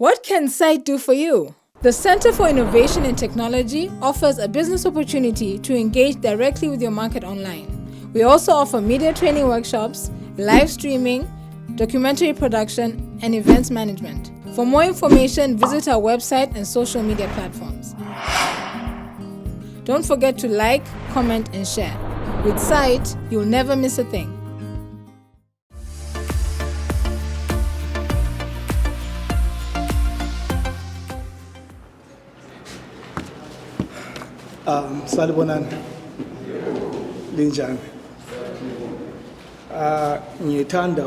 What can CITEZW do for you? The Center for Innovation and Technology offers a business opportunity to engage directly with your market online. We also offer media training workshops, live streaming, documentary production, and events management. For more information, visit our website and social media platforms. Don't forget to like, comment, and share. With CITEZW, you'll never miss a thing. Salibonani linjani ngithanda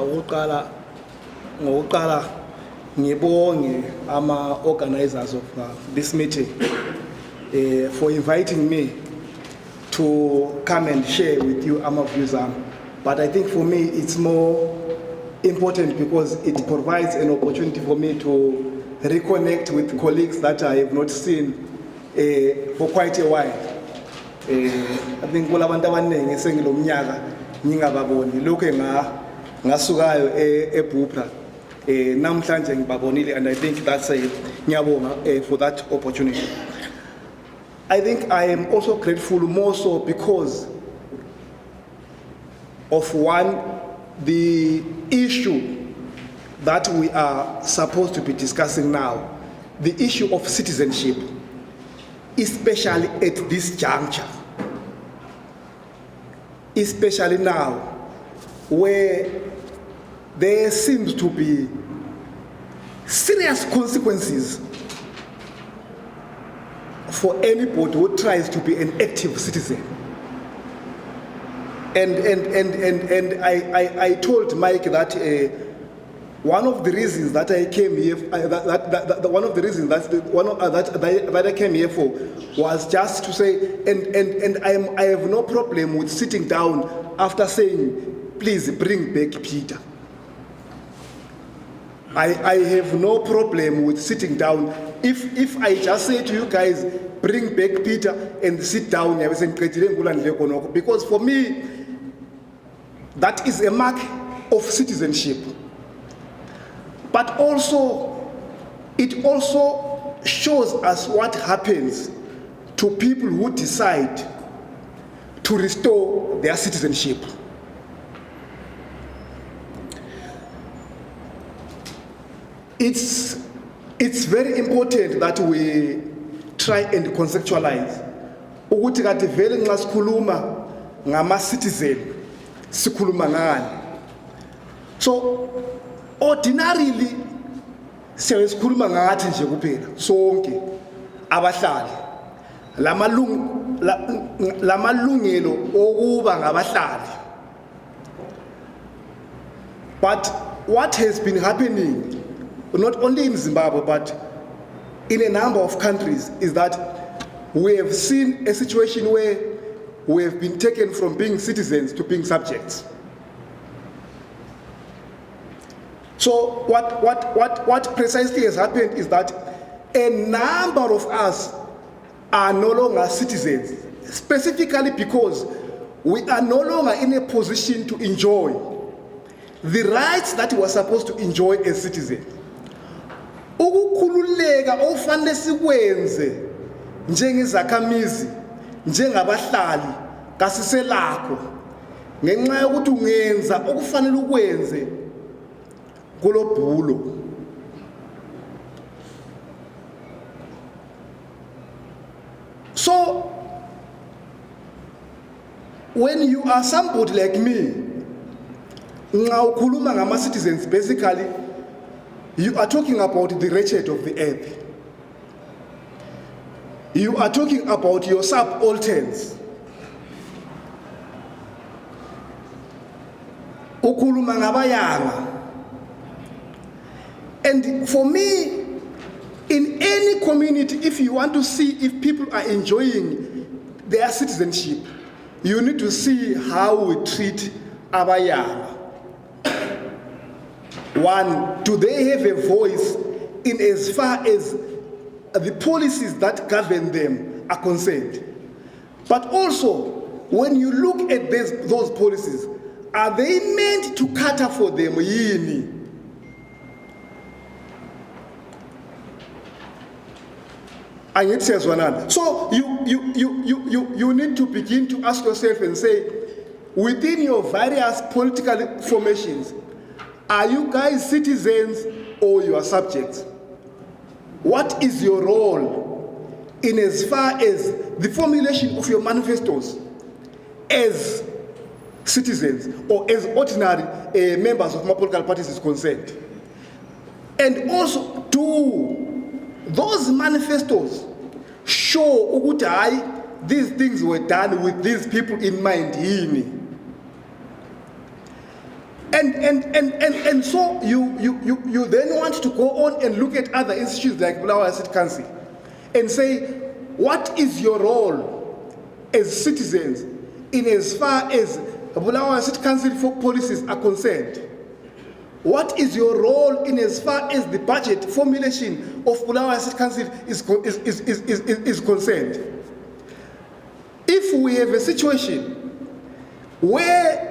ngokuqala ngibonge ama organizers of this meeting for inviting me to come and share with you our views. But I think for me it's more important because it provides an opportunity for me to reconnect with colleagues that I have not seen for quite a while. I think kulabantu abaningi sengilomnyaka ngingababoni lokho ngasukayo eBupra namhlanje ngibabonile, and I think that's ngiyabonga for that opportunity. I think I am also grateful more so because of the issue that we are supposed to be discussing now, the issue of citizenship, especially at this juncture, especially now, where there seems to be serious consequences for anybody who tries to be an active citizen. And I told Mike that one of the reasons that I came here, that I came here for was just to say, and I have no problem with sitting down after saying, please bring back Peter. I have no problem with sitting down. If I just say to you guys, bring back Peter and sit down, because for me, that is a mark of citizenship. But also, it also shows us what happens to people who decide to restore their citizenship. It's very important that we try and conceptualize ukuthi kade vele nxa sikhuluma ngama citizen sikhuluma ngani. So ordinarily siyakhuluma ngathi nje kuphela sonke abahlali lamalungelo okuba ngabahlali. But what has been happening not only in Zimbabwe but in a number of countries is that we have seen a situation where we have been taken from being citizens to being subjects. So what precisely has happened is that a number of us are no longer citizens, specifically because we are no longer in a position to enjoy the rights that we were supposed to enjoy as citizens. Ukukhululeka ofanele sikwenze njengezakhamizi njengabahlali kasiselakho ngenxa yokuthi ungenza okufanele ukwenze kulobhulo. So when you are somebody like me, nxa ukhuluma ngama citizens, basically you are talking about the wretched of the earth. You are talking about your subalterns. Ukhuluma ngabayanga. And for me, in any community, if you want to see if people are enjoying their citizenship, you need to see how we treat abayanga. One, do they have a voice in as far as the policies that govern them are concerned? But also, when you look at those policies, are they meant to cater for them? So you need to begin to ask yourself and say, within your various political formations, are you guys citizens or you are subjects? What is your role in as far as the formulation of your manifestos as citizens or as ordinary members of political parties is concerned? And also, do those manifestos show ukuthi these things were done with these people in mind? And so you then want to go on and look at other institutions like Bulawayo City Council and say, what is your role as citizens in as far as Bulawayo City Council for policies are concerned? What is your role in as far as the budget formulation of Bulawayo City Council is concerned? If we have a situation where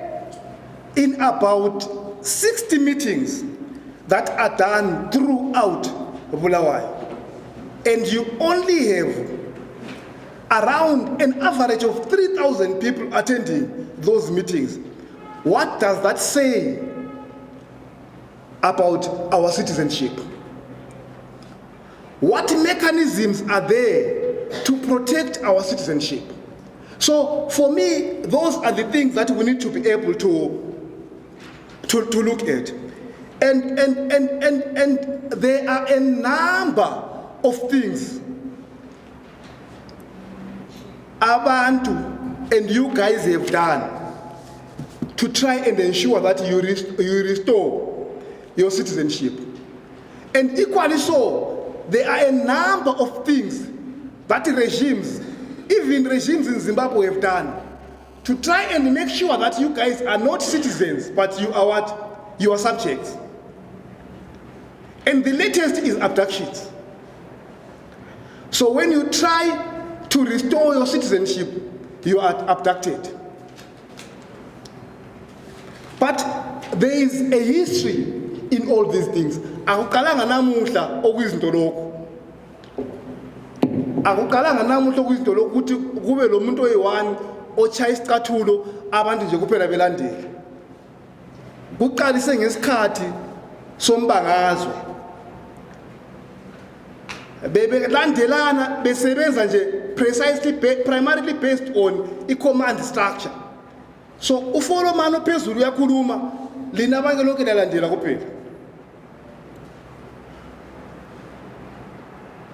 in about 60 meetings that are done throughout Bulawayo, and you only have around an average of 3,000 people attending those meetings, what does that say about our citizenship? What mechanisms are there to protect our citizenship? So for me, those are the things that we need to be able to look at. And there are a number of things Abantu and you guys have done to try and ensure that you restore your citizenship. And equally so, there are a number of things that regimes, even regimes in Zimbabwe, have done to try and make sure that you guys are not citizens, but you are what? You are subjects. And the latest is abductions. So when you try to restore your citizenship, you are abducted. But there is a history in all these things. Akuqalanga namuhla okuyizinto lokho. Akuqalanga namuhla okuyizinto lokho ukuthi kube lo muntu oyi-1 ochaya isicathulo abantu nje kuphela belandela. Kuqalise ngesikhathi sombangazwe. Bebelandelana besebenza nje precisely primarily based on i-command structure. So ufolo mano phezulu uyakhuluma lina abanye lonke lalandela kuphela.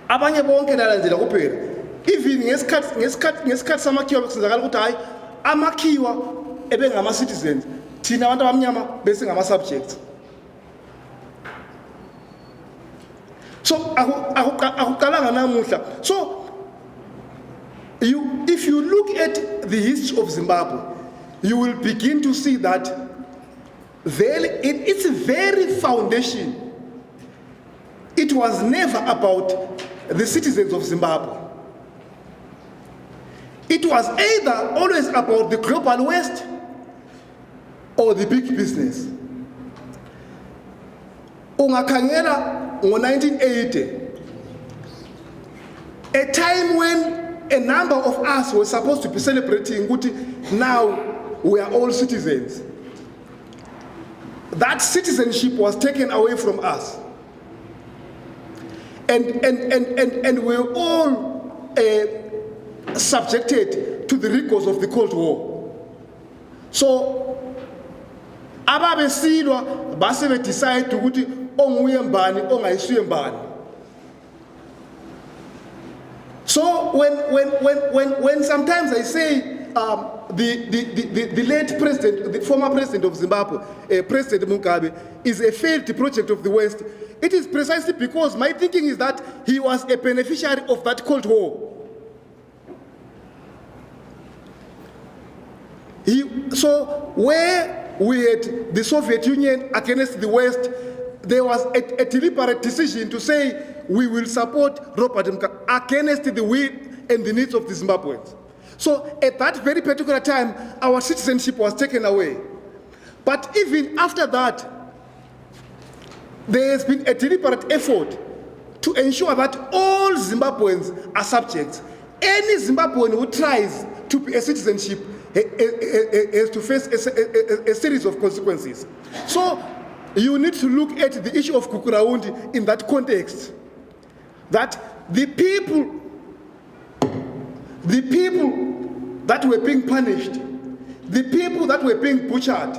Abanye bonke lalandela kuphela. Even ngesikhathi samakhiwa bekusenzakala ukuthi hayi amakhiwa ebengama citizens, thina abantu abamnyama bese ngama subjects. So akuqalanga namuhla. So if you look at the history of Zimbabwe, you will begin to see that in its very foundation, it was never about the citizens of Zimbabwe. It was either always about the global West or the big business. Ungakhangela ngo-1980, a time when a number of us were supposed to be celebrating ukuthi now we are all citizens. That citizenship was taken away from us. And we were all subjected to the rigors of the Cold War. So ababesilwa base be decide ukuthi onguye mbani ongayisuye mbani. So when sometimes I say the late president, the former president of Zimbabwe, President Mugabe, is a failed project of the West, it is precisely because my thinking is that he was a beneficiary of that Cold War. So where we had the Soviet Union against the West, there was a deliberate decision to say we will support Robert Mugabe against the will and the needs of the Zimbabweans. So at that very particular time, our citizenship was taken away. But even after that, there has been a deliberate effort to ensure that all Zimbabweans are subjects. Any Zimbabwean who tries to be a citizenship has to face a series of consequences. So you need to look at the issue of Kukuraundi in that context. That the people that were being punished, the people that were being butchered,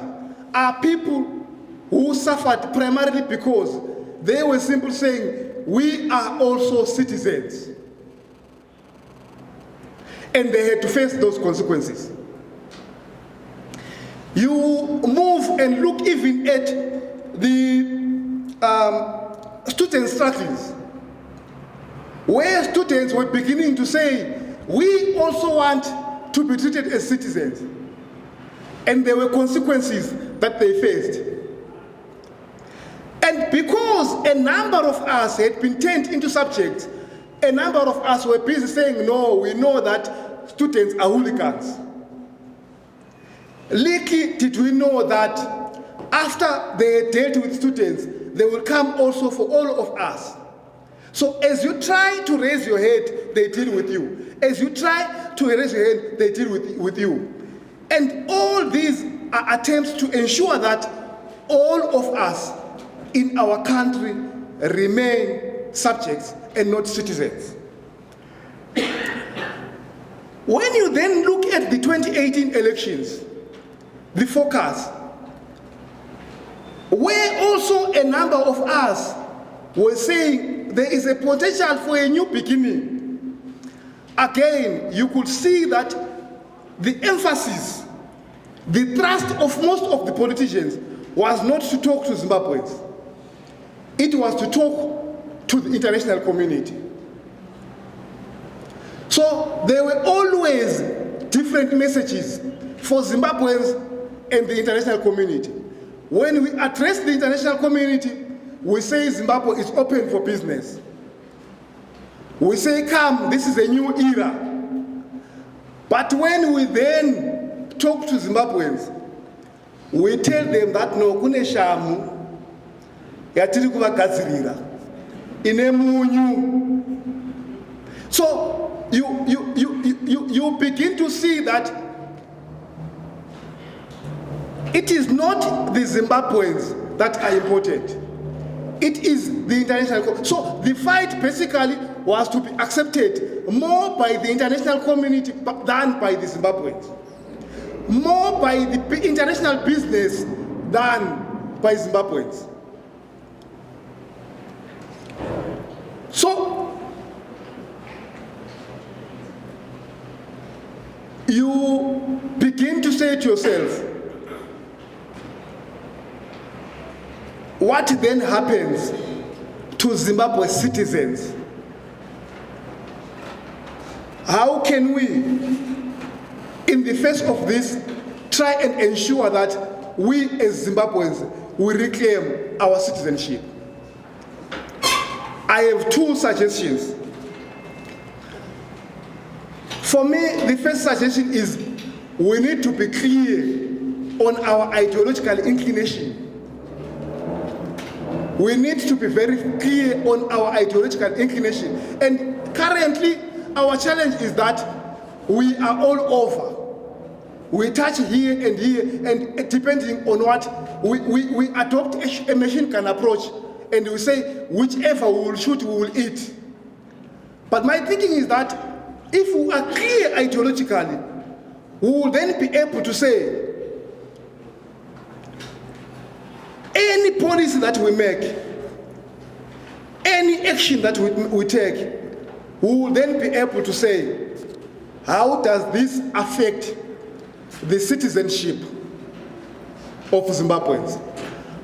are people who suffered primarily because they were simply saying, we are also citizens. And they had to face those consequences. You move and look even at the student struggles, where students were beginning to say, we also want to be treated as citizens. And there were consequences that they faced. And because a number of us had been turned into subjects, a number of us were busy saying, no, we know that students are hooligans. Little did we know that after they dealt with students, they will come also for all of us. So as you try to raise your head, they deal with you. As you try to raise your head, they deal with you. And all these are attempts to ensure that all of us in our country remain subjects and not citizens. When you then look at the 2018 elections, the focus, where also a number of us were saying there is a potential for a new beginning, again, you could see that the emphasis, the thrust of most of the politicians was not to talk to Zimbabweans. It was to talk to the international community. So there were always different messages for Zimbabweans and the international community. When we address the international community, we say Zimbabwe is open for business. We say, come, this is a new era. But when we then talk to Zimbabweans, we tell them that no, kune shamu yatiri kuvagadzirira ine munyu. So you begin to see that it is not the Zimbabweans that are important. It is the international. So the fight basically was to be accepted more by the international community than by the Zimbabweans. More by the international business than by Zimbabweans. So you begin to say to yourself, what then happens to Zimbabwe citizens? How can we, in the face of this, try and ensure that we as Zimbabweans will reclaim our citizenship? I have two suggestions. For me, the first suggestion is we need to be clear on our ideological inclination. We need to be very clear on our ideological inclination. And currently, our challenge is that we are all over. We touch here and here, and depending on what, we adopt a machine gun approach, and we say, whichever we will shoot, we will eat. But my thinking is that if we are clear ideologically, we will then be able to say, any policy that we make, any action that we take, we will then be able to say, how does this affect the citizenship of Zimbabweans?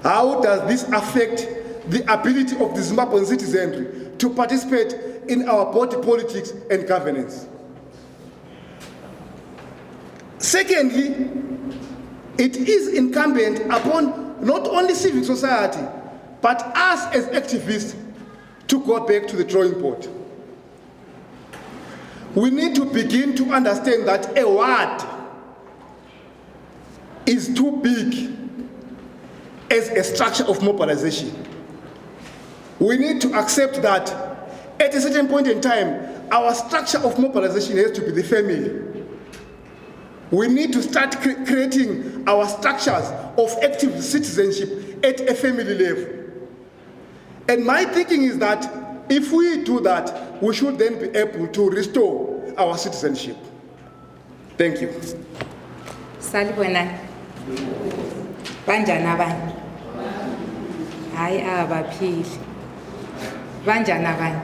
How does this affect the ability of the Zimbabwean citizenry to participate in our body politics and governance? Secondly, it is incumbent upon not only civil society, but us as activists to go back to the drawing board. We need to begin to understand that a word is too big as a structure of mobilization. we need to accept that at a certain point in time, our structure of mobilization has to be the family. We need to start creating our structures of active citizenship at a family level. And my thinking is that if we do that, we should then be able to restore our citizenship. Thank you. Salibonani. Banjani abanye? Hayi abaphili. Banjani abanye?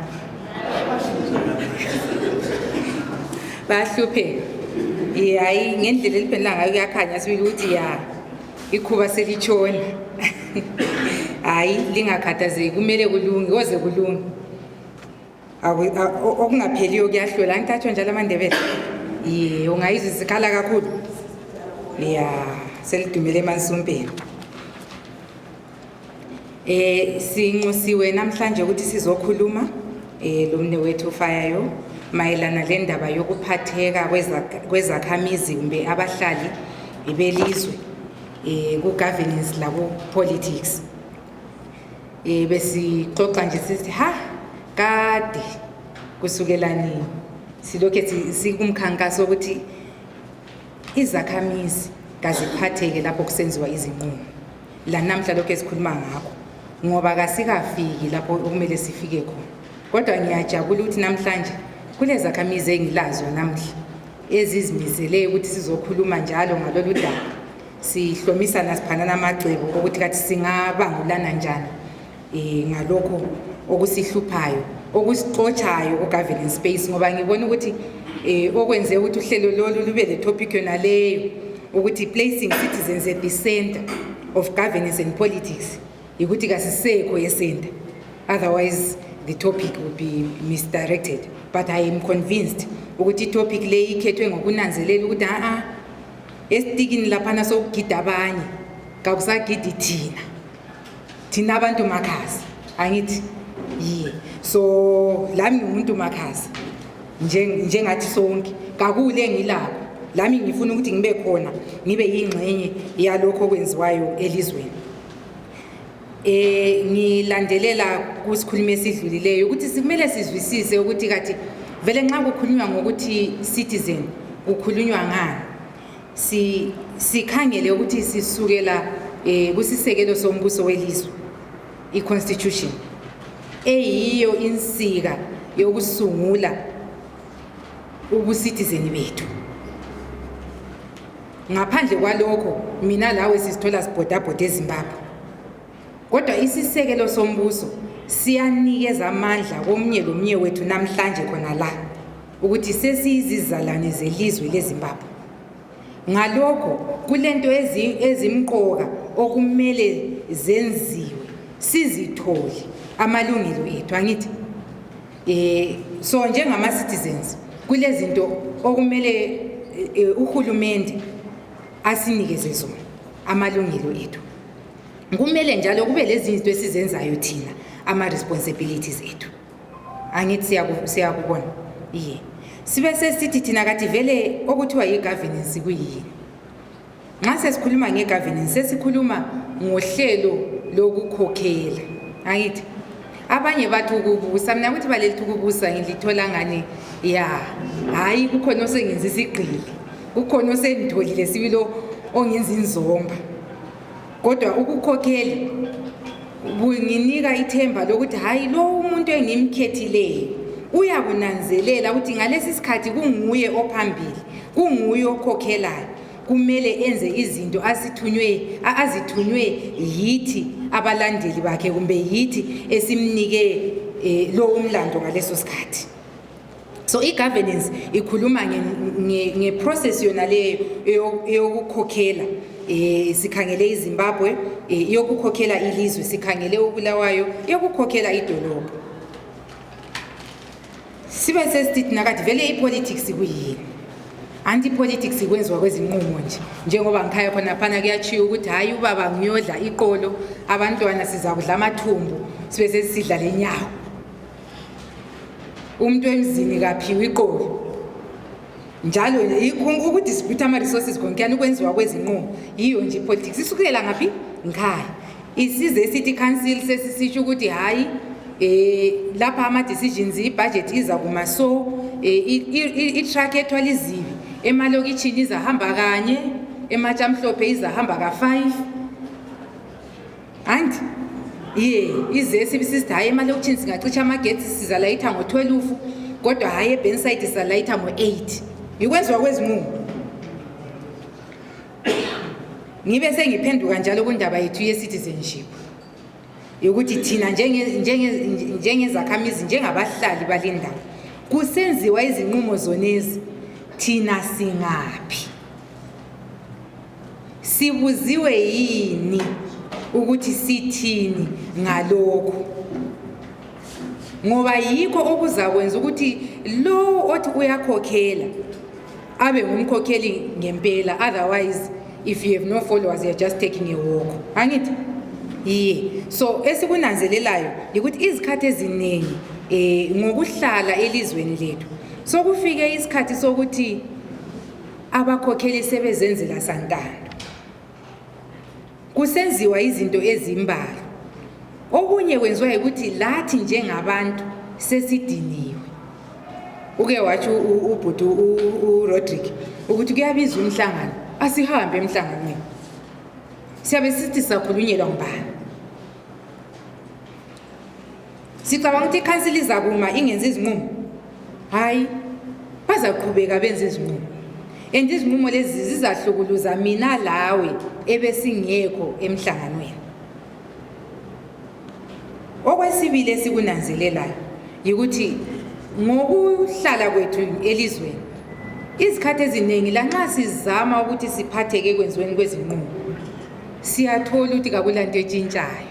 Bahlupheka. Hayi ngendlela eliphendula ngayo kuyakhanya sibili ukuthi ya ikhuba selitshona. Hayi lingakhathazeki kumele kulunge koze kulunge. Okungapheliyo kuyahlola ngithathwa njalo amandebele. Ungayizwa isikhala kakhulu. Selidumele emansumpeni. Sinxusiwe namhlanje ukuthi sizokhuluma lo mnewethu ofayayo mayelana lendaba yokuphatheka kwezakhamizi kumbe abahlali belizwe ku governance la ku politics. Besixoxa nje sithi kade kusukela nini silokhe sikumkhankaso ukuthi izakhamizi kaziphatheke lapho kusenziwa izinqumo. La namhla lokho esikhuluma ngakho ngoba kasikafiki lapho okumele sifike khona. Kodwa ngiyajabula ukuthi namhlanje kulezi zakhamizi engilazo namhla ezizimisele ukuthi sizokhuluma njalo ngalolu daba. Sihlomisana siphanana amacebo ukuthi kathi singabangulana njani ngalokho okusihluphayo okusixotshayo ku governance space ngoba ngibona ukuthi okwenze ukuthi uhlelo lolu lube le topic yona leyo ukuthi placing citizens at the center of governance and politics ukuthi kasisekho yesenta, otherwise the topic would be misdirected. But I am convinced ukuthi topic le ikhethwe ngokunanzelela ukuthi esitikini laphana sokugida abanye kakusagidi thina abantu makhasi angithi so lami umuntu makhasi njengathi sonke kakule ngilapho lami ngifuna ukuthi ngibe khona ngibe yingxenye yalokho okwenziwayo elizweni. Ngilandelela kusikhuluma esidlulileyo ukuthi sikumele sizwisise ukuthi kathi vele nxa kukhulunywa ngokuthi citizen kukhulunywa ngani sikhangele ukuthi sisukela kusisekelo sombuso welizwe i-constitution eyiyo insika yokusungula ubusitizeni bethu. Ngaphandle kwalokho mina lawe sisithola sibhodabhoda eZimbabwe. Kodwa isisekelo sombuso siyanikeza amandla komnye lomnye wethu namhlanje khona la ukuthi sesiyizizalwane zelizwe leZimbabwe. Ngalokho kulento ezimqoka okumele zenziwe sizithole amalungelo ethu angithi so njengama citizens kulezinto okumele uhulumende asinikeze zona amalungelo ethu. Kumele njalo kube lezi zinto esizenzayo thina ama responsibilities ethu angithi siyakubona sibe sesithi thina kathi vele okuthiwa yi-governance kuyini. Nxa sesikhuluma nge-governance sesikhuluma ngohlelo lokukhokhela angithi abanye bathi ukubusa mina ukuthi balelithi ukubusa ngilithola ngani hayi kukhona osengenza isigqili kukhona osenditholile sibilo ongenza inzomba. Kodwa ukukhokhela kunginika ithemba lokuthi hayi lo umuntu engimkhethileyo uyakunanzelela ukuthi ngalesi sikhathi kunguye ophambili kunguye okhokhelayo kumele enze izinto azithunywe yithi abalandeli bakhe kumbe yithi esimnike lo umlando ngaleso sikhathi. So i-governance ikhuluma nge-process yona leyo eyokukhokhela sikhangele iZimbabwe yokukhokhela ilizwe sikhangele uBulawayo yokukhokhela idolobha. Sibe sesithi nakathi vele ipolitics kuyini. Anti-politics kwenziwa kwezinqumo njengoba ngikhaya khona phana kuyachiya ukuthi hayi ubaba ngiyodla iqolo abantwana siza kudla amathumbu sibe sesidla lenyawo. Umuntu emzini kaphiwa iqolo njalo ukudistribute ama resources konke ukwenziwa kwezinqumo yiyo nje politics isukela ngaphi ngikhaya isize city council sesisitsho ukuthi hayi lapha ama decisions ibudget iza kuma so i-truck ethwala izibi emalokitshini izahamba kanye ematshamhlophe izahamba ka5 and ize sithi hayi emalokitshini singacisha amagetsi sizalayitha ngo12 kodwa hayi eBenside sizalayitha ngo8 ikwenziwa kwezinqumo. Ngibe sengiphenduka njalo kundaba yethu ye-citizenship ukuthi thina njengezakhamizi njengabahlali balendawo kusenziwa izinqumo zonezi thina singaphi, sibuziwe yini ukuthi sithini ngalokho, ngoba yikho okuzakwenza ukuthi lo othi uyakhokhela abe ngumkhokheli ngempela. Otherwise if you have no followers, you're just taking a walk. Angithi? So esikunanzelelayo ukuthi izikhathi eziningi ngokuhlala elizweni lethu so kufike isikhathi sokuthi abakhokheli sebezenzela santando, kusenziwa izinto ezimbalwa. Okunye kwenziwa ukuthi lathi njengabantu sesidiniwe. Uke watsho ubhuti uRodrick ukuthi kuyabiza umhlangano, asihambe emhlanganweni. Siyabe sithi sakhulunyelwa ngubani? Sicabanga ukuthi ikhansili izakuma ingenza izinqumo. Hayi, bazaqhubeka benze izinqumo. And izinqumo lezi zizahlukuluza mina lawe ebesingekho emhlanganweni. Okwesibili esikunanzelelayo ukuthi ngokuhlala kwethu elizweni izikhathi eziningi lanxa sizama ukuthi siphatheke kwenziweni kwezinqumo siyathola ukuthi kakulanto etshintshayo,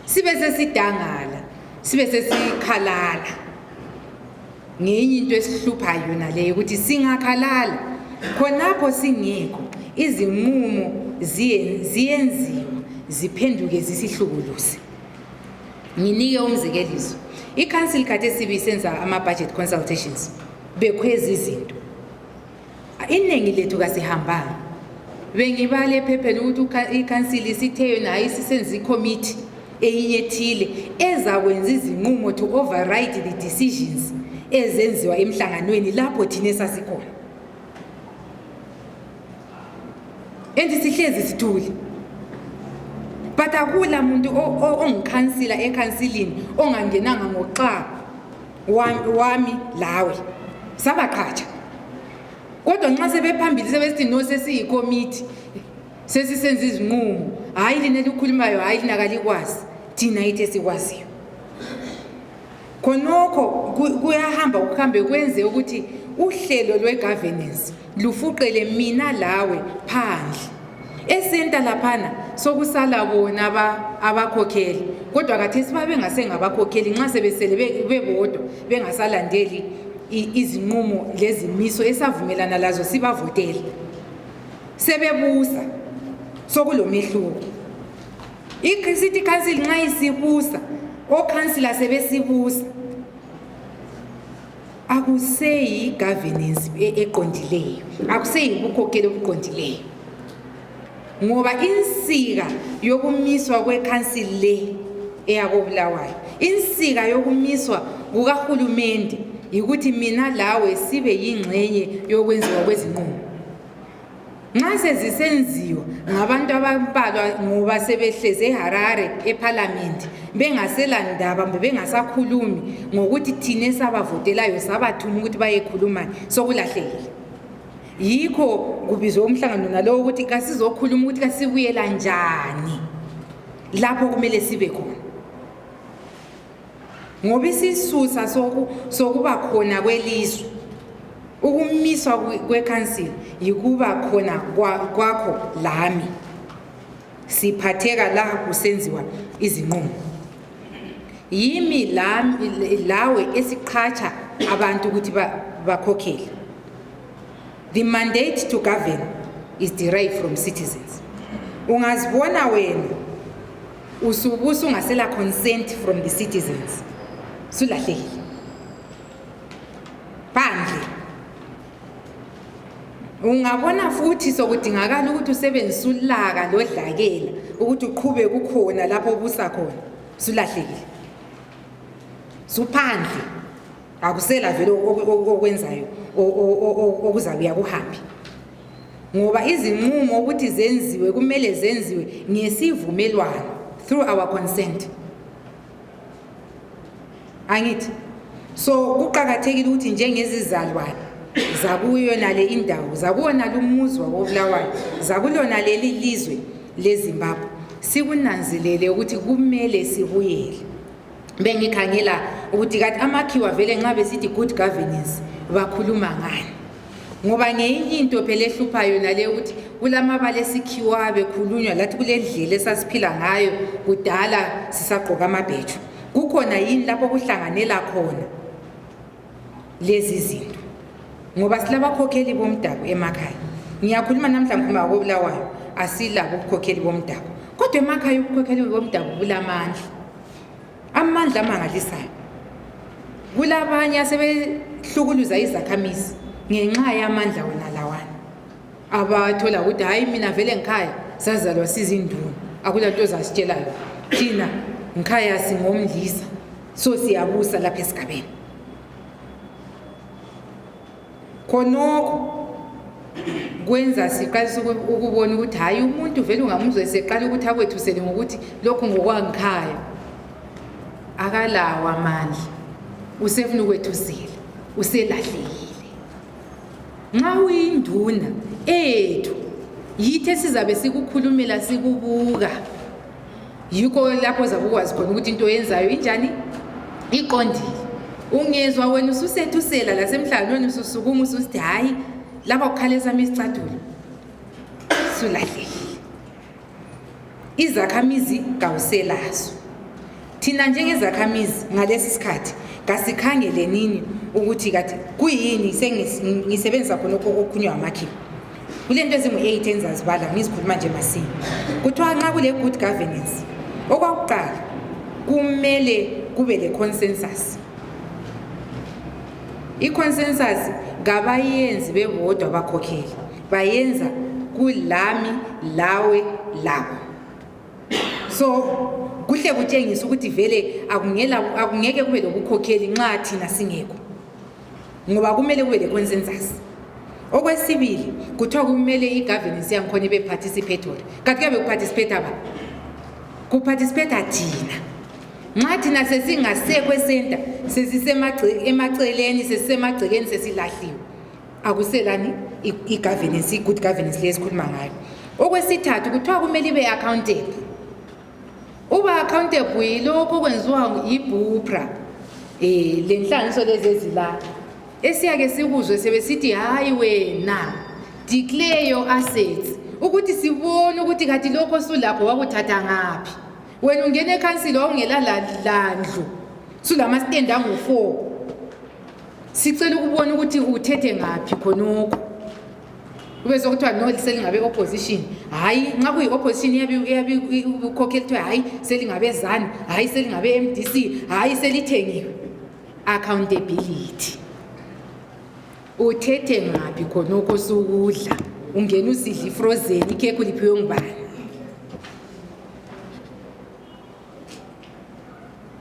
sibe sesidangala, sibe sesikhalala ngenye into esihluphayo yona leyo ukuthi singakhalala khonapho singekho izinqumo ziyenziwa ziphenduke zisihlukuluze. Nginike umzekeliso, i-council kade sibe senza ama-budget consultations bekhweza izinto iningi lethu kasihambanga. Bengibale ephepheni ukuthi i-council sithe nayo sisenza i-committee eyethile ezakwenza izinqumo to override the decisions ezenziwa emhlanganweni lapho thina sasikhona. Sihlezi sithule. But akula muntu ongikhansila ekhansilini ongangenanga ngoxa wami lawe sabaqhatsha. Kodwa nxa sebephambili sebesithi no sesiyikommittee sesisenza izinqumo, hayi lina elikhulumayo hayi lina kalikwazi, thina ithe sikwaziyo. Khonokho kuyahamba ukuhambe kwenze ukuthi uhlelo lwe-governance lufuqele mina lawe phandle. Esenta laphana sokusala bona abakhokheli, kodwa kathesi babe ngasengabakhokheli nxa sebesele bebodwa bengasalandeli izinqumo lezimiso esavumelana lazo sibavotela. Sebebusa sokulomehluko. I-city council nxa isibusa, okhansila sebesibusa, akuseyi governance eqondileyo, akuseyi ubukhokheli obuqondileyo. Ngoba insika yokumiswa kwekhansili le eyako Bulawayo, insika yokumiswa kukahulumende ukuthi mina lawe sibe yingxenye yokwenziwa kwezinqumo. Nxa sezisenziwa ngabantu abambalwa ngoba sebehleze eHarare eParliament bengaselandaba bengasakhulumi ngokuthi thina sabavotelayo sabathuma ukuthi bayekhuluma sokulahlekile. Yikho kubizwa umhlangano nalowo ukuthi kasizokhuluma ukuthi kasibuyela njani lapho kumele sibe khona. Ngoba isisusa sokuba khona kwelizwe ukumiswa kwekhansili yikuba khona kwakho lami siphatheka la kusenziwa izinqumo. Yimi lawe esiqhatsha abantu ukuthi bakhokhele. The mandate to govern is derived from citizens. Ungazibona wena usubusa ungasela consent from the citizens, sulahlekile phandle. Ungabona futhi sokudingakala ukuthi usebenzise ulaka lodlakela ukuthi uqhube kukhona lapho ubusa khona, sulahlekile. suphandle akusela vele okwenzayo okuzabuya kuhambi ngoba izinqumo ukuthi zenziwe kumele zenziwe ngesivumelwano through our consent angithi so kuqhakathekile ukuthi njengezizalwane zakuyo nale indawo zakuona lumuzi wakoBulawayo zakulona leli lizwe leZimbabwe sikunanzelele ukuthi kumele sibuyele bengikhangela ukuthi kathi amakhiwa vele nxa besithi good governance bakhuluma ngani ngoba ngenye into phela ehluphayo nale ukuthi kulamabala esikhiwa bekhulunywa lathi kulendlela esasiphila ngayo kudala sisaqoka amabheju kukhona yini lapho kuhlanganela khona lezi zinto ngoba silabakhokheli bomdabu emakhaya ngiyakhuluma namhla ngikhuluma ngoBulawayo asilabo ubukhokheli bomdabu kodwa emakhaya ubukhokheli bomdabu bulamandla amandla amangalisayo kulabanye asebehlukuluza izakhamizi ngenxa yamandla wona lawana abathola ukuthi hayi mina vele ngikhaya sazalwa sizinduna akulanto zasitshelayo thina ngikhaya singomdlisa so siyabusa lapha esigabeni khonokho kwenza siqalisa ukubona ukuthi hayi umuntu vele ungamuzwe seqala ukuthi akwethusele ngokuthi lokhu ngokwangikhaya akalawa amandla usefuna ukwethusela uselahlekile nxa uyinduna ethu yithe sizabe sikukhulumela sikubuka yikho lapho zabukwazi khona ukuthi into yenzayo injani iqondile ungezwa wena ususethusela lasemhlanganweni ususukuma ususithi hayi lapha kukhalesa isicathulo sulahlekile izakhamizi kawuselazo thina njengezakhamizi ngalesi sikhathi kasikhangele nini ukuthi kathi kuyini sengisebenzisa khona okukhunywa amakhiwa kulento ezingu-8 enzazibala ngizikhuluma nje masinya kuthiwa nxa kule good governance okwakuqala kumele kube le consensus i-consensus ngabayenzi bebodwa abakhokheli bayenza kulami lawe labo so kuhle kutshengisa ukuthi vele akungeke kube lokukhokheli nxa thina singekho ngoba kumele kube le consensus okwesibili kuthiwa kumele i-governance yangikhona ibe participatory kanti kuyabe kuparticipate aba kuparticipate thina nxa thina sesingasekho esenta sesisemaceleni sesisemagcekeni sesilahliwe akuselani i-governance i-good governance le esikhuluma ngayo okwesithathu kuthiwa kumele ibe accountable uba accountable yilokho okwenziwa yibhupra le nhlanganiso lezi ezilapha esiyake sikuzwe sebesithi hayi wena declare your assets ukuthi sibone ukuthi kathi lokho sulapho wakuthatha ngaphi wena ungena ekhansila wawungela landlu sulama-stand angu-4 sicela ukubona ukuthi uthethe ngaphi khonokho kube sokuthiwa no selingabe opposition hayi nxa kuyi-opposition iyabe ukhokheli kuthiwa hayi selingabe zani hayi selingabe MDC hayi selithengiwe accountability uthethe ngaphi khonokho sukudla ungena usidla ifrozen ikhekhe uliphiwe ngubani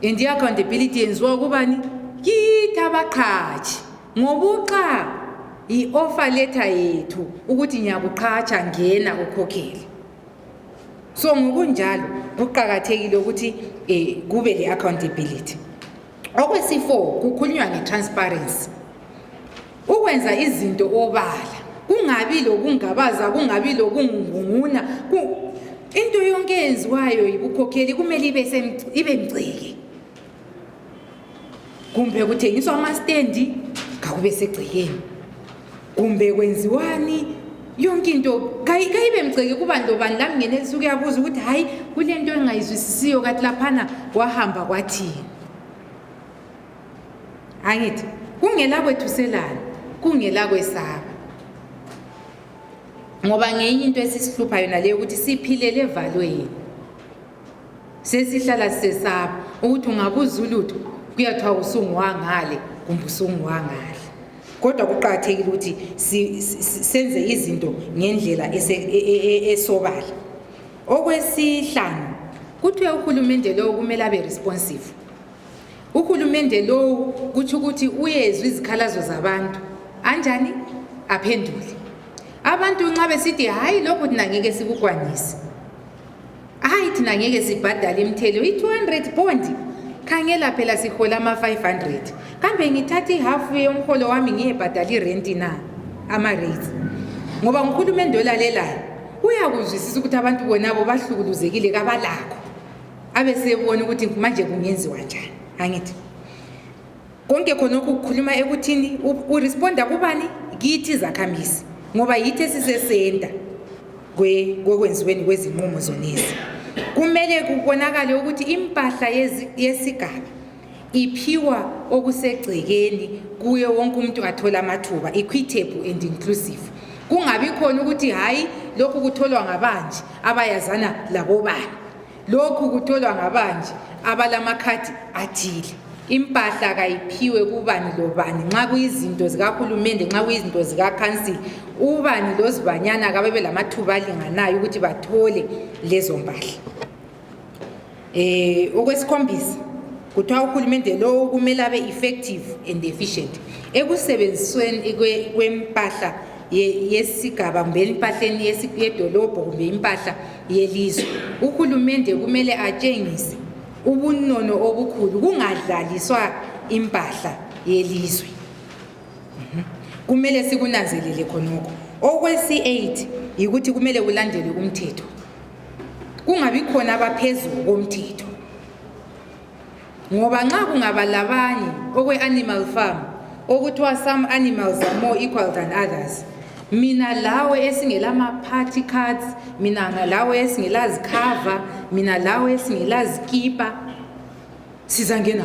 and i-accountability yenziwa kubani kithi abaqhatshi ngobuqa i-offer letter yethu ukuthi ngiyakuqhatsha ngena ukhokhele so ngokunjalo kuqhakathekile ukuthi kube le accountability okwesi-4 kukhulunywa nge-transparency ukwenza izinto obala kungabi lokungabaza kungabi lokungunguna into yonke yenziwayo yibukhokheli kumele ibe mgceke kumbe kuthengiswa ama-stendi kakube segcekeni kumbe kwenziwani yonke into kayibe mgceke kubani lobani lami ngenelisa ukuyabuza ukuthi hayi kule nto engayizwisisiyo kathi laphana kwahamba kwathini angithi kungela kwethuselana kungela kwesaba ngoba ngenye into esisihlupha yona leyo ukuthi siphilele evalweni sesihlala sisesaba ukuthi ungabuza ulutho kuyathiwa usunguwangale kumbe usunguwangale kodwa kuqhakathekile ukuthi senze izinto ngendlela esobala okwesihlanu kuthiwe uhulumende lo kumele abe responsive uhulumende uhulumende lo kuthi ukuthi uyezwe izikhalazo zabantu anjani aphendule abantu nxa besithi hayi lokho thina ngeke sikukwanise hayi thina ngeke sibhadale imthelo i200 bond khangela phela sihola ama 500 kambe ngithatha ihalf yomholo wami ngiyebhadala irent na ama rates ngoba uhulumende olalelayo uyakuzwisisa ukuthi abantu bonabo bahlukuluzekile kabalakho abesebona ukuthi manje kungenziwa njani angithi konke khona ukukhuluma ekuthini uresponda kubani kithi izakhamisi ngoba yithi esisesenta kwekwenziweni kwezinqumo zonezi kumele kubonakale ukuthi impahla yesigaba iphiwa okusegcekeni kuye wonke umuntu athola amathuba equitable and inclusive kungabi khona ukuthi hayi lokhu kutholwa ngabanje abayazana labobani lokhu kutholwa ngabanje abalamakhadi athile impahla kayiphiwe kubani lobani nxa kuyizinto zikahulumende nxa kuyizinto zikakhansili ubani lozibanyana kabe lamathuba alinganayo ukuthi bathole lezo mpahla okwesikhombisa kuthiwa uhulumende lo kumele abe effective and efficient ekusebenzisweni kwempahla yesigaba kumbe empahleni yedolobho kumbe impahla yelizwe uhulumende kumele atshengise ubunono obukhulu kungadlaliswa impahla yelizwe kumele sikunanzelele khonoko okwesi8 yikuthi kumele kulandelwe umthetho kungabi khona abaphezulu komthetho ngoba nxa kungaba labanye okwe-animal farm okuthiwa some animals are more equal than others mina lawe esingelama-party cards mina lawe esingelazikhava mina lawe esingelazikipa sizangena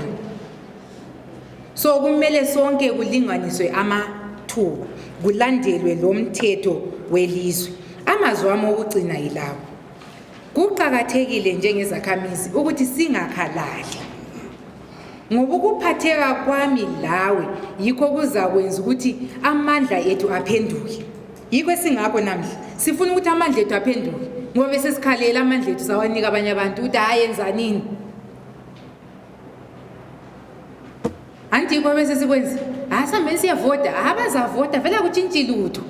so kumele sonke kulinganiswe amathuba kulandelwe lo mthetho welizwe amazwi ami okugcina yilawo kuqakathekile njengezakhamizi ukuthi singakhalali ngoba ukuphatheka kwami lawe yikho kuzakwenza ukuthi amandla ethu aphenduke yikho singakho namhla sifuna ukuthi amandla ethu aphenduke ngoba bese sikhalela amandla ethu sawanika abanye abantu ukuthi hayenza nini anti yikho bese sikwenza asambe siyavota abazavota vela kutshintshile lutho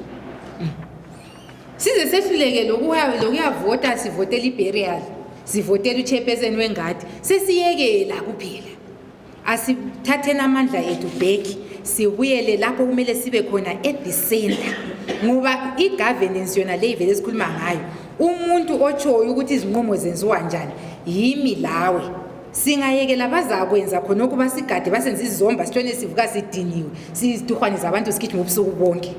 size sehluleke lokuyavota sivotela iburial sivotela uchairperson wengadi sesiyekela kuphela asithatheni amandla ethu back sibuyele lapho kumele sibe khona at the center ngoba i-governance yona le ivele esikhuluma ngayo umuntu otshoyo ukuthi izinqumo zenziwa njani yimi lawe singayekela bazakwenza khona ukuba sigade basenza izizomba sithone sivuka sidiniwe sizituhwaniza abantu sigijima ubusuku bonke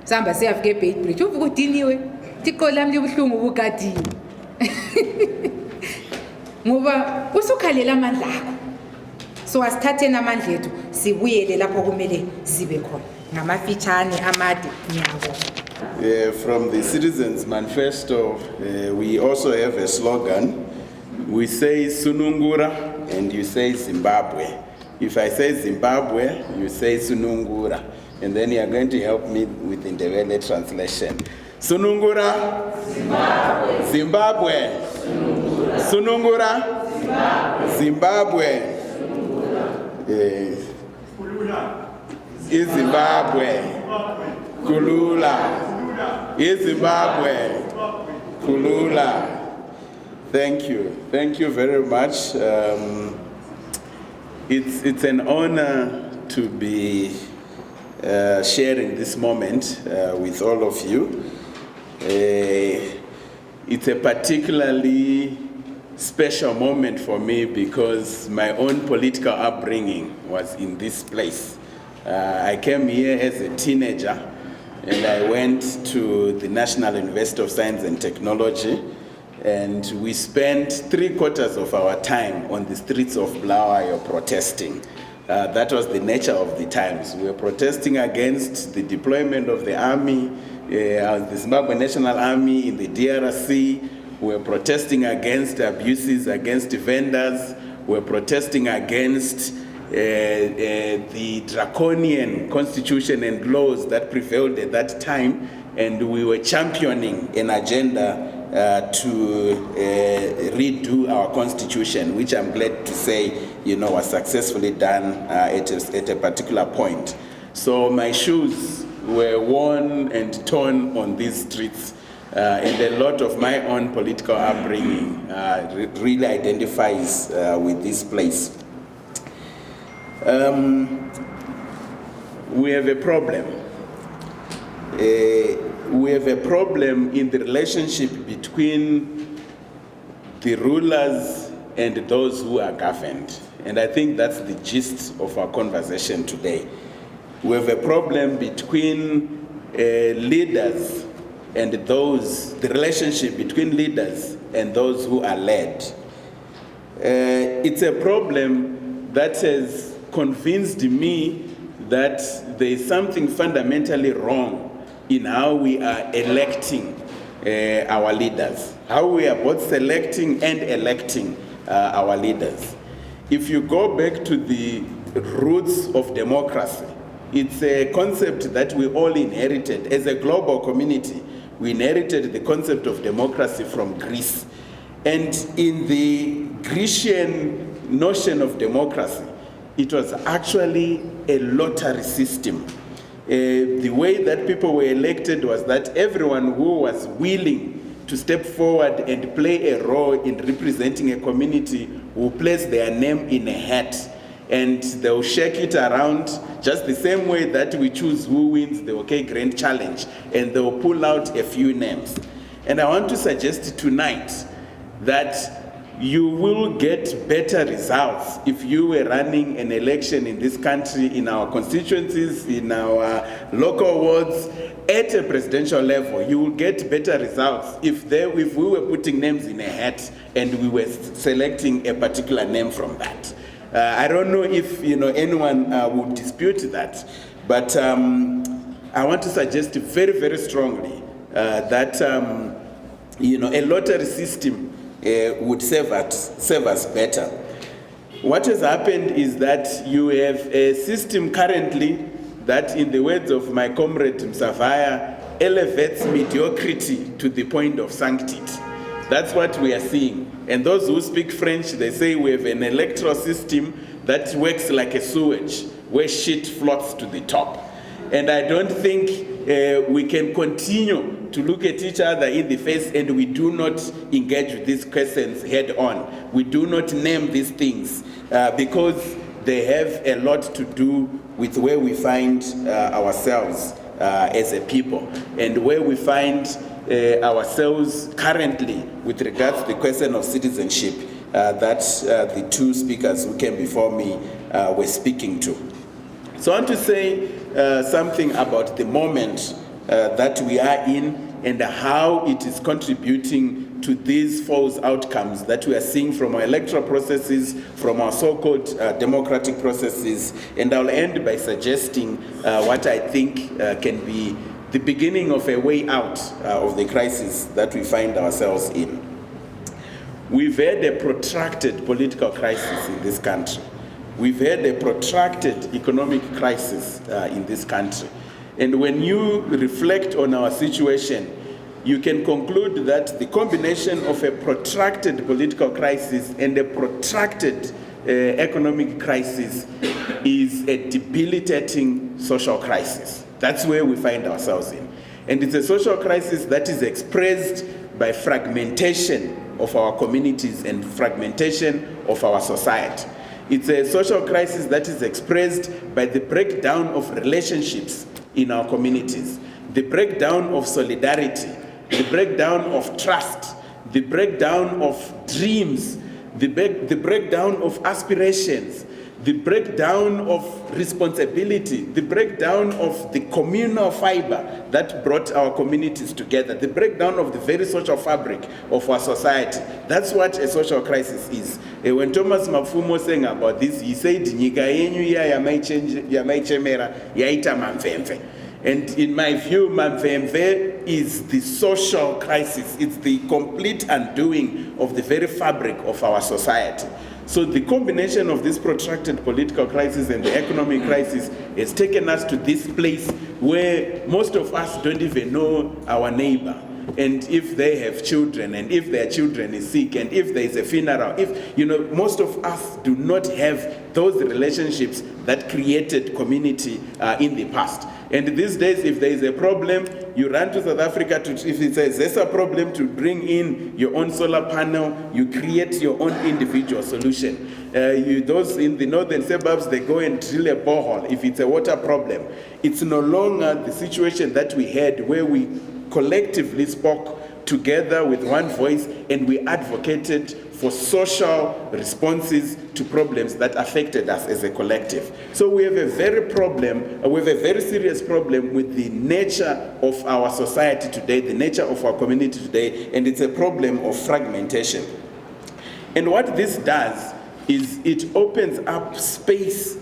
sihamba siyafika eBait Bridge uvuka udiniwe tiqo lami libuhlungu ubugadiwe ngoba usukhalela amandla akho so asithatheni amandla ethu sibuyele lapho kumele sibe khona ngamafitshane amade ngiyabonga. From the Citizens Manifesto, we also have a slogan. We say Sunungura and you say Zimbabwe. If I say Zimbabwe, you say Sunungura. And then you are going to help me with the Ndebele translation. Sunungura, Zimbabwe. Zimbabwe. Sunungura, Zimbabwe. Zimbabwe. Kulula. Zimbabwe. Kulula. Thank you. Thank you very much. It's an honor to be sharing this moment with all of you. It's a particularly special moment for me because my own political upbringing was in this place. I came here as a teenager and I went to the National University of Science and Technology, and we spent 3/4 of our time on the streets of Bulawayo protesting. That was the nature of the times. We were protesting against the deployment of the army, the Zimbabwe National Army in the DRC. We were protesting against abuses against vendors. We were protesting against the draconian constitution and laws that prevailed at that time, and we were championing an agenda to redo our constitution, which I'm glad to say, was successfully done at a particular point. So my shoes were worn and torn on these streets, and a lot of my own political upbringing really identifies with this place. We have a problem. We have a problem in the relationship between the rulers and those who are governed. And I think that's the gist of our conversation today. We have a problem between leaders and the relationship between leaders and those who are led. It's a problem that has convinced me that there is something fundamentally wrong in how we are electing our leaders, how we are both selecting and electing our leaders. If you go back to the roots of democracy, it's a concept that we all inherited as a global community. We inherited the concept of democracy from Greece. And in the Grecian notion of democracy, it was actually a lottery system. The way that people were elected was that everyone who was willing to step forward and play a role in representing a community will place their name in a hat, and they'll shake it around just the same way that we choose who wins the OK Grand Challenge, and they'll pull out a few names. And I want to suggest tonight that you will get better results if you were running an election in this country, in our constituencies, in our local wards, at a presidential level. You will get better results if we were putting names in a hat and we were selecting a particular name from that. I don't know if anyone would dispute that, but I want to suggest very, very strongly that a lottery system would serve us better. What has happened is that you have a system currently that, in the words of my comrade Msavaya, elevates mediocrity to the point of sanctity. That's what we are seeing. And those who speak French, they say we have an electoral system that works like a sewage, where shit floats to the top. And I don't think we can continue to look at each other in the face and we do not engage with these questions head on. We do not name these things because they have a lot to do with where we find ourselves as a people and where we find ourselves currently with regards to the question of citizenship that the two speakers who came before me were speaking to. So I want to say something about the moment that we are in and how it is contributing to these false outcomes that we are seeing from our electoral processes, from our so-called democratic processes. And I'll end by suggesting what I think can be the beginning of a way out of the crisis that we find ourselves in. We've had a protracted political crisis in this country. We've had a protracted economic crisis in this country. And when you reflect on our situation, you can conclude that the combination of a protracted political crisis and a protracted economic crisis is a debilitating social crisis. That's where we find ourselves in. And it's a social crisis that is expressed by fragmentation of our communities and fragmentation of our society. It's a social crisis that is expressed by the breakdown of relationships in our communities, the breakdown of solidarity, the breakdown of trust, the breakdown of dreams, the breakdown of aspirations, the breakdown of responsibility, the breakdown of the communal fiber that brought our communities together, the breakdown of the very social fabric of our society. That's what a social crisis is. When Thomas Mafumo was saying about this, he said, "Nyika yenyu ya yamaichemera yaita mamvemve." And in my view, mamvemve is the social crisis. It's the complete undoing of the very fabric of our society. So the combination of this protracted political crisis and the economic crisis has taken us to this place where most of us don't even know our neighbor. and if they have children, and if their children is sick, and if there is a funeral, if, most of us do not have those relationships that created community in the past. And these days, if there is a problem, you run to South Africa if it's a ZESA problem, to bring in your own solar panel, you create your own individual solution. Those in the northern suburbs, they go and drill a borehole if it's a water problem. It's no longer the situation that we had where we collectively spoke together with one voice and we advocated for social responses to problems that affected us as a collective. So we have a very serious problem with the nature of our society today, the nature of our community today, and it's a problem of fragmentation. And what this does is it opens up space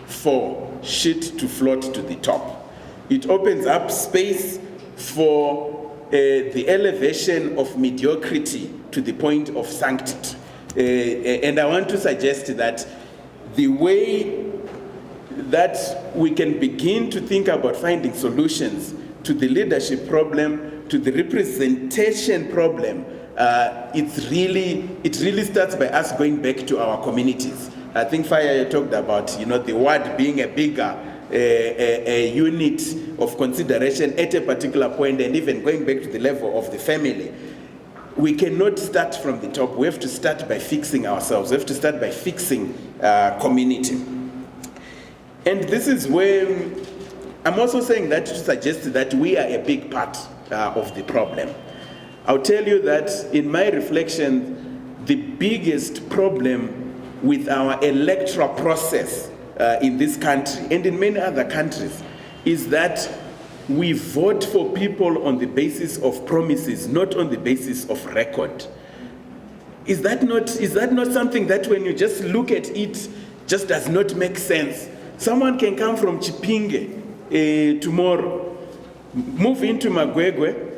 for shit to float to the top. It opens up space for the elevation of mediocrity to the point of sanctity. And I want to suggest that the way that we can begin to think about finding solutions to the leadership problem, to the representation problem, it really starts by us going back to our communities. I think Faya talked about, the ward being a bigger a unit of consideration at a particular point, and even going back to the level of the family. We cannot start from the top. We have to start by fixing ourselves. We have to start by fixing community. And this is where I'm also saying that to suggest that we are a big part of the problem. I'll tell you that in my reflection, the biggest problem with our electoral process in this country and in many other countries is that we vote for people on the basis of promises, not on the basis of record. Is that not something that when you just look at it, just does not make sense? Someone can come from Chipinge tomorrow, move into Magwegwe,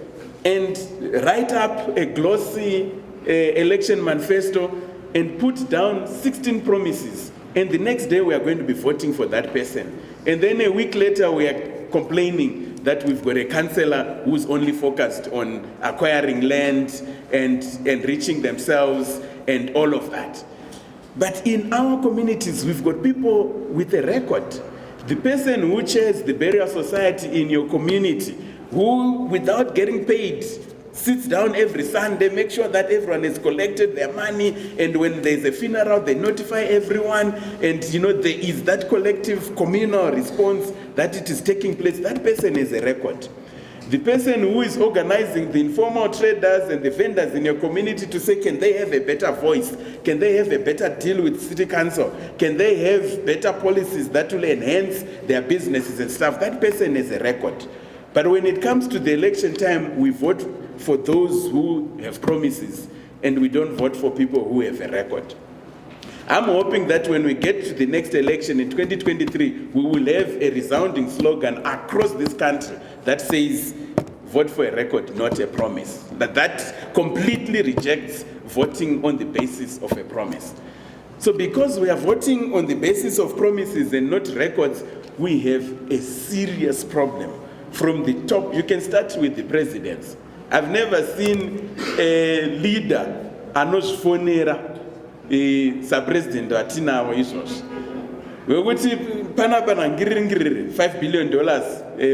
and write up a glossy election manifesto and put down 16 promises. And the next day we are going to be voting for that person. And then a week later we are complaining that we've got a councillor who's only focused on acquiring land and enriching themselves and all of that. But in our communities, we've got people with a record. The person who chairs the burial society in your community, who, without getting paid, sits down every Sunday, make sure that everyone has collected their money, and when there's a funeral, they notify everyone, and there is that collective communal response that it is taking place. That person is a record. The person who is organizing the informal traders and the vendors in your community to say, can they have a better voice? Can they have a better deal with city council? Can they have better policies that will enhance their businesses and stuff? That person is a record. But when it comes to the election time, we vote for those who have promises, and we don't vote for people who have a record. I'm hoping that when we get to the next election in 2023, we will have a resounding slogan across this country that says, vote for a record, not a promise. That completely rejects voting on the basis of a promise. So because we are voting on the basis of promises and not records, we have a serious problem. From the top, you can start with the presidents. I've never seen a leader anosfonera sub-president atina izvozvo. Wekuti panapa nangiriri $5 billion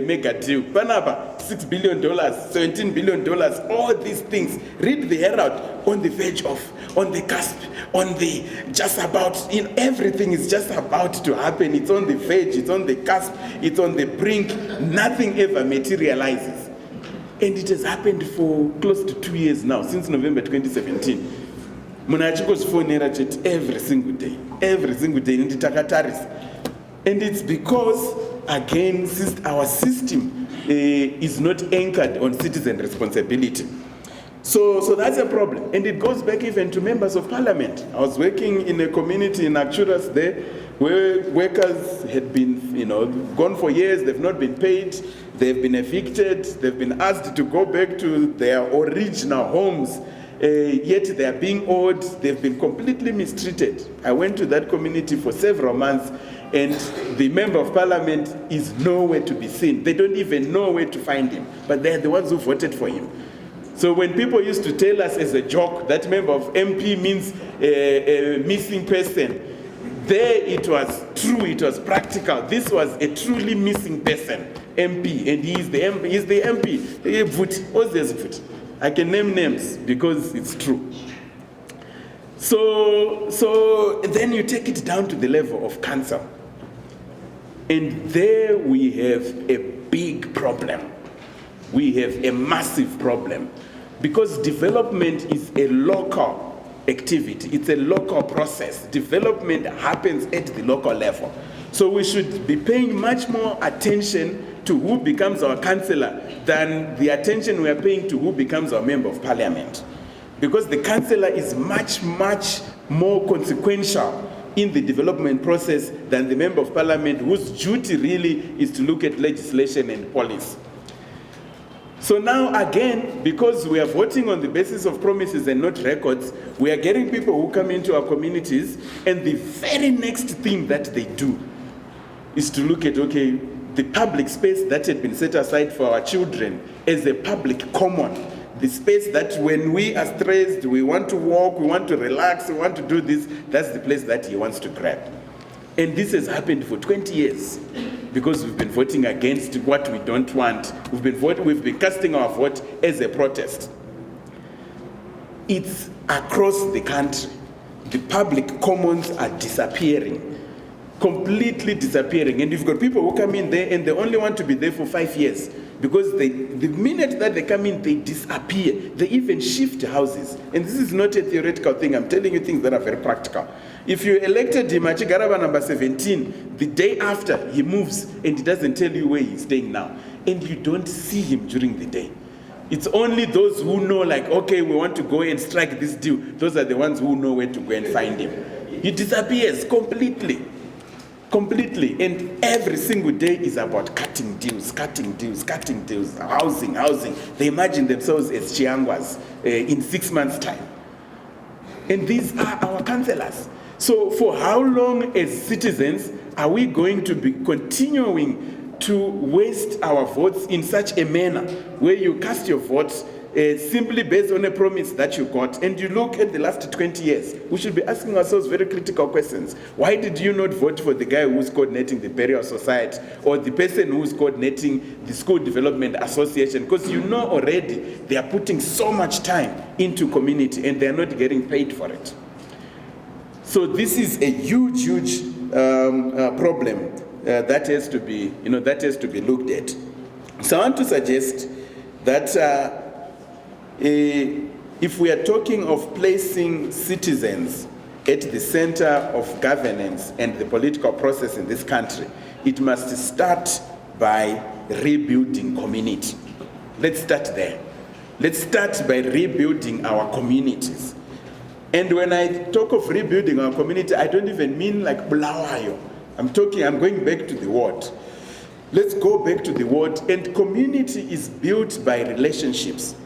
mega deal. Panapa $6 billion, $17 billion, all these things. Read the Herald, on the verge of, on the cusp, on the just about, everything is just about to happen. It's on the verge, it's on the cusp, it's on the brink. Nothing ever materializes. And it has happened for close to 2 years now, since November 2017. Every single day, and it's because, again, our system is not anchored on citizen responsibility. So that's a problem, and it goes back even to members of parliament. I was working in a community in Acturas there, where workers had been, gone for years, they've not been paid, they've been evicted, they've been asked to go back to their original homes. Yet they are being owed, they've been completely mistreated. I went to that community for several months, and the member of parliament is nowhere to be seen. They don't even know where to find him, but they're the ones who voted for him. So when people used to tell us as a joke that member of MP means a missing person, there it was true, it was practical. This was a truly missing person, MP, and he is the MP. He's the MP. I can name names because it's true. So then you take it down to the level of council. And there we have a big problem. We have a massive problem. Because development is a local activity. It's a local process. Development happens at the local level. So we should be paying much more attention to who becomes our councillor than the attention we are paying to who becomes our member of parliament. Because the councillor is much, much more consequential in the development process than the member of parliament, whose duty really is to look at legislation and policy. So now again, because we are voting on the basis of promises and not records, we are getting people who come into our communities, and the very next thing that they do is to look at, okay, the public space that had been set aside for our children as a public common, the space that when we are stressed, we want to walk, we want to relax, we want to do this, that's the place that he wants to grab. And this has happened for 20 years because we've been voting against what we don't want. We've been casting our vote as a protest. It's across the country. The public commons are disappearing, completely disappearing. And you've got people who come in there and they only want to be there for 5 years because the minute that they come in, they disappear. They even shift houses. And this is not a theoretical thing. I'm telling you things that are very practical. If you elected Dimachi Garaba number 17, the day after he moves and he doesn't tell you where he's staying now. And you don't see him during the day. It's only those who know, like, okay, we want to go and strike this deal. Those are the ones who know where to go and find him. He disappears completely. Completely. And every single day is about cutting deals, housing. They imagine themselves as Chiangwas in 6 months' time. And these are our councillors. So for how long as citizens are we going to be continuing to waste our votes in such a manner where you cast your votes simply based on a promise that you got, and you look at the last 20 years, we should be asking ourselves very critical questions. Why did you not vote for the guy who's coordinating the burial society or the person who's coordinating the school development association? Because you know already they are putting so much time into community and they are not getting paid for it. So this is a huge problem that has to be, looked at. So I want to suggest that if we are talking of placing citizens at the center of governance and the political process in this country, it must start by rebuilding community. Let's start there. Let's start by rebuilding our communities. And when I talk of rebuilding our community, I don't even mean like Bulawayo. I'm going back to the ward. Let's go back to the ward. And community is built by relationships.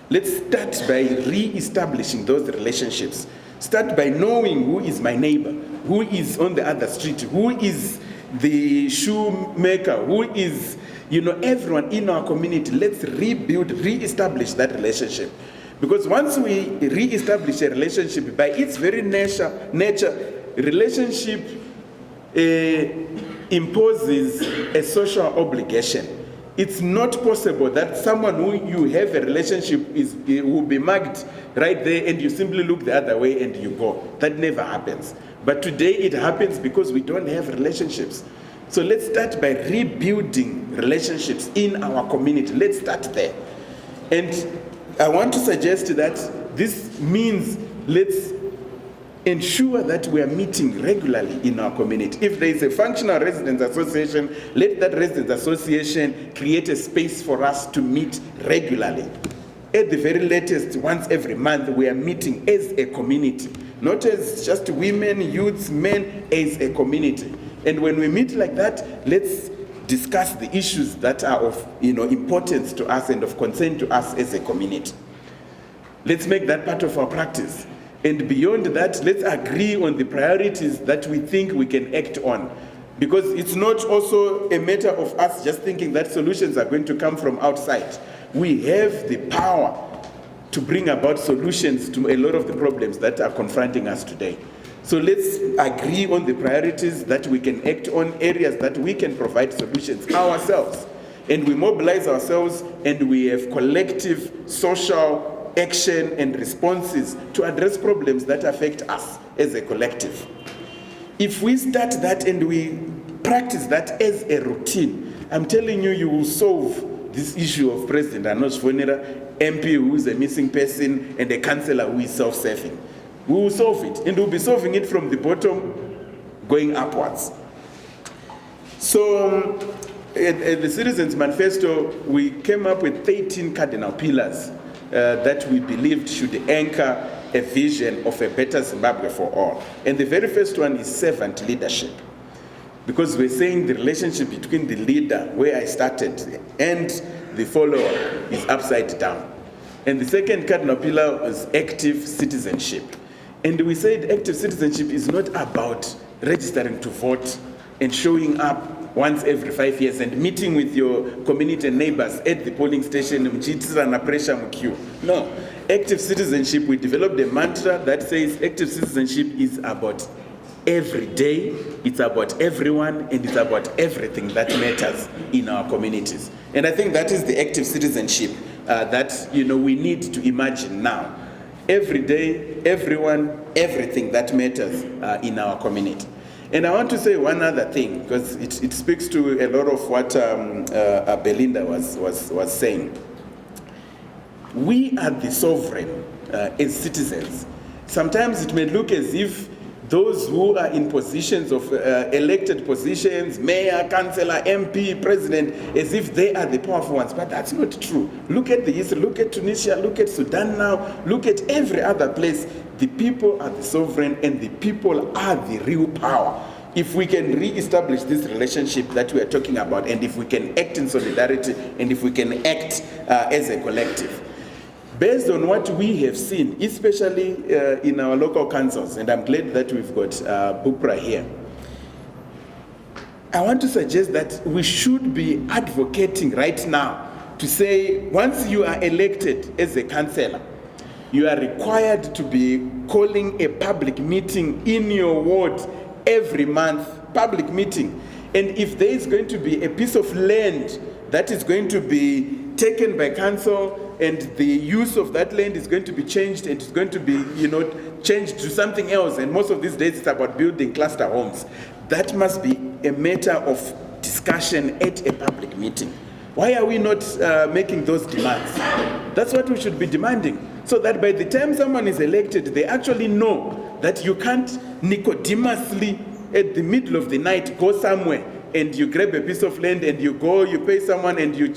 Let's start by re-establishing those relationships. Start by knowing who is my neighbor, who is on the other street, who is the shoemaker, who is, everyone in our community. Let's rebuild, re-establish that relationship. Because once we re-establish a relationship, by its very nature, relationship imposes a social obligation. It's not possible that someone who you have a relationship will be marked right there and you simply look the other way and you go. That never happens. But today it happens because we don't have relationships. So let's start by rebuilding relationships in our community. Let's start there. And I want to suggest that this means let's ensure that we are meeting regularly in our community. If there is a functional residents association, let that residents association create a space for us to meet regularly. At the very latest, once every month, we are meeting as a community, not as just women, youths, men, as a community. And when we meet like that, let's discuss the issues that are of importance to us and of concern to us as a community. Let's make that part of our practice. And beyond that, let's agree on the priorities that we think we can act on. Because it's not also a matter of us just thinking that solutions are going to come from outside. We have the power to bring about solutions to a lot of the problems that are confronting us today. So let's agree on the priorities that we can act on, areas that we can provide solutions ourselves. And we mobilize ourselves and we have collective social action and responses to address problems that affect us as a collective. If we start that and we practice that as a routine, I'm telling you, you will solve this issue of President Anos Fonera, MP who is a missing person, and a councillor who is self-serving. We will solve it, and we'll be solving it from the bottom going upwards. So at the Citizens Manifesto, we came up with 13 cardinal pillars that we believed should anchor a vision of a better Zimbabwe for all. And the very first one is servant leadership. Because we're saying the relationship between the leader, where I started, and the follower is upside down. And the second cardinal pillar is active citizenship. And we said active citizenship is not about registering to vote and showing up once every 5 years and meeting with your community and neighbors at the polling station. No. Active citizenship, we developed a mantra that says active citizenship is about every day, it's about everyone, and it's about everything that matters in our communities. And I think that is the active citizenship that we need to imagine now. Every day, everyone, everything that matters in our community. And I want to say one other thing, because it speaks to a lot of what Belinda was saying. We are the sovereign as citizens. Sometimes it may look as if those who are in positions of elected positions, mayor, councillor, MP, president, as if they are the powerful ones. But that's not true. Look at the East, look at Tunisia, look at Sudan now, look at every other place. The people are the sovereign and the people are the real power. If we can re-establish this relationship that we are talking about, and if we can act in solidarity, and if we can act as a collective, based on what we have seen, especially in our local councils, and I'm glad that we've got Bupra here, I want to suggest that we should be advocating right now to say, once you are elected as a councillor, you are required to be calling a public meeting in your ward every month, public meeting. And if there is going to be a piece of land that is going to be taken by council, and the use of that land is going to be changed, and it's going to be, changed to something else, and most of these days it's about building cluster homes, that must be a matter of discussion at a public meeting. Why are we not making those demands? That's what we should be demanding, so that by the time someone is elected, they actually know that you can't Nicodemously at the middle of the night go somewhere and you grab a piece of land and you go, you pay someone and you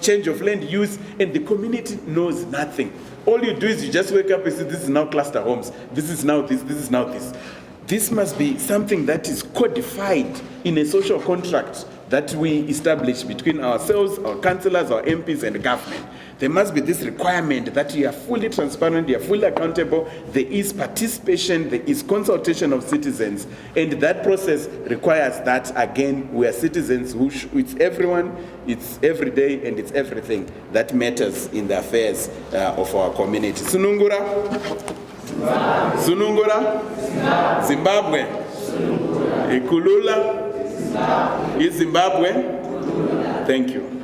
change of land use, and the community knows nothing. All you do is you just wake up and say, this is now cluster homes, this is now this, this is now this. This must be something that is codified in a social contract that we establish between ourselves, our councillors, our MPs, and the government. There must be this requirement that you are fully transparent, you are fully accountable, there is participation, there is consultation of citizens, and that process requires that, again, we are citizens who, it's everyone, it's every day, and it's everything that matters in the affairs of our community. Sunungura? Sunungura? Zimbabwe? Ikulula? Is Zimbabwe? Thank you.